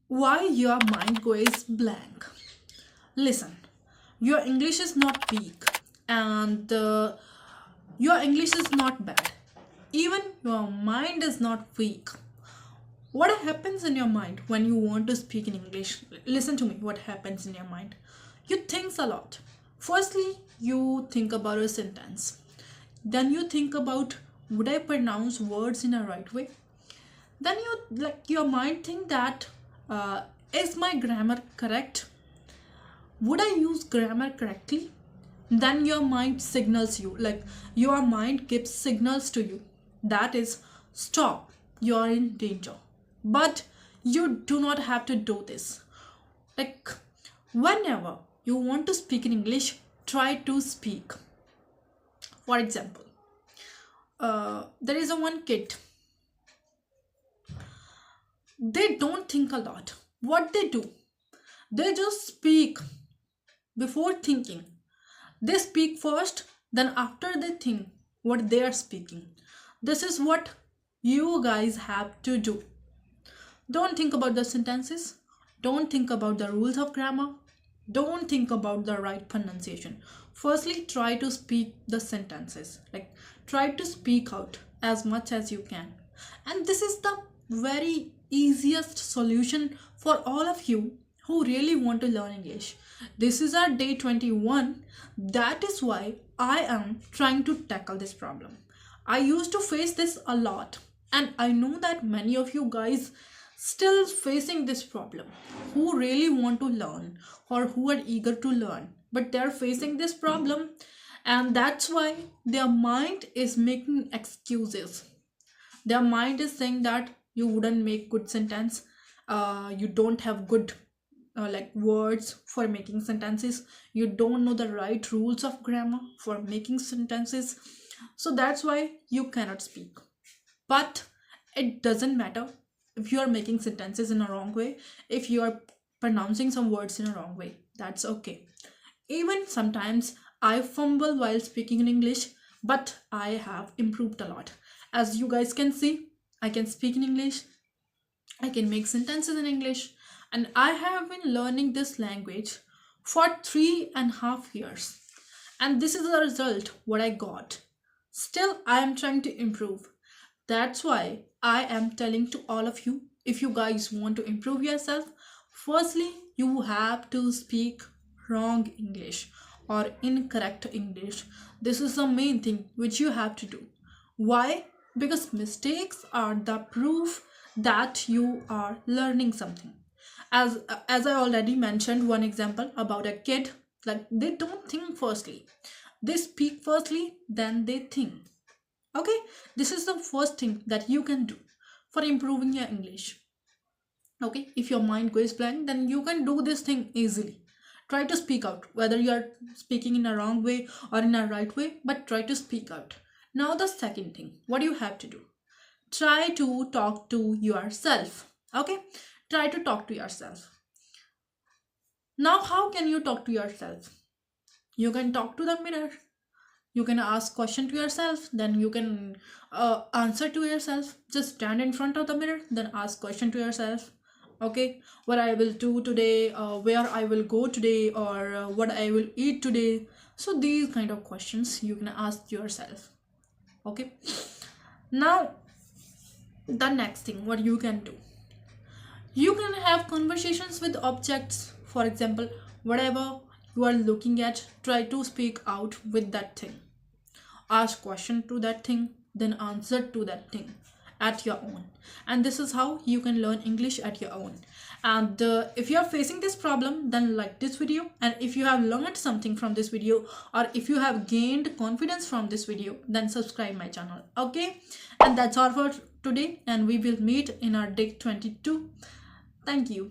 Why your mind goes blank? Listen, your English is not weak, and your English is not bad. Even your mind is not weak. What happens in your mind when you want to speak in English? Listen to me, what happens in your mind? You think a lot. Firstly, you think about a sentence. Then you think about, would I pronounce words in a right way? Then your mind think that, uh, is my grammar correct? Would I use grammar correctly? Then your mind signals you, like your mind gives signals to you, that is, stop, you're in danger. But you do not have to do this. Like, whenever you want to speak in English, try to speak. For example, there is a one kid, they don't think a lot. What they do, they just speak before thinking. They speak first, then after they think what they are speaking. This is what you guys have to do. Don't think about the sentences. Don't think about the rules of grammar. Don't think about the right pronunciation. Firstly, try to speak the sentences. Like, try to speak out as much as you can. And this is the very easiest solution for all of you who really want to learn English. This is our day 21. That is why I am trying to tackle this problem. I used to face this a lot, and I know that many of you guys still facing this problem, who really want to learn or who are eager to learn, but they're facing this problem, and that's why their mind is making excuses. Their mind is saying that you wouldn't make good sentence, you don't have good like words for making sentences, you don't know the right rules of grammar for making sentences, so that's why you cannot speak. But it doesn't matter if you are making sentences in a wrong way, if you are pronouncing some words in a wrong way, that's okay. Even sometimes I fumble while speaking in English, but I have improved a lot. As you guys can see, I can speak in English, I can make sentences in English, and I have been learning this language for 3.5 years. And this is the result what I got. Still, I am trying to improve. That's why I am telling to all of you, if you guys want to improve yourself, firstly, you have to speak wrong English or incorrect English. This is the main thing which you have to do. Why? Because mistakes are the proof that you are learning something. As I already mentioned one example about a kid, like they don't think firstly. They speak firstly, then they think. Okay, this is the first thing that you can do for improving your English. Okay, if your mind goes blank, then you can do this thing easily. Try to speak out, whether you are speaking in a wrong way or in a right way, but try to speak out. Now the second thing, what you have to do, try to talk to yourself. Okay, try to talk to yourself. Now how can you talk to yourself? You can talk to the mirror, you can ask question to yourself, then you can answer to yourself. Just stand in front of the mirror, then ask question to yourself. Okay, what I will do today, where I will go today, or what I will eat today. So these kind of questions you can ask yourself. Okay, now the next thing what you can do, you can have conversations with objects. For example, whatever you are looking at, try to speak out with that thing. Ask question to that thing, then answer to that thing at your own. And this is how you can learn English at your own. And if you are facing this problem, then like this video, and if you have learned something from this video, or if you have gained confidence from this video, then subscribe my channel. Okay, and that's all for today, and we will meet in our day 22. Thank you.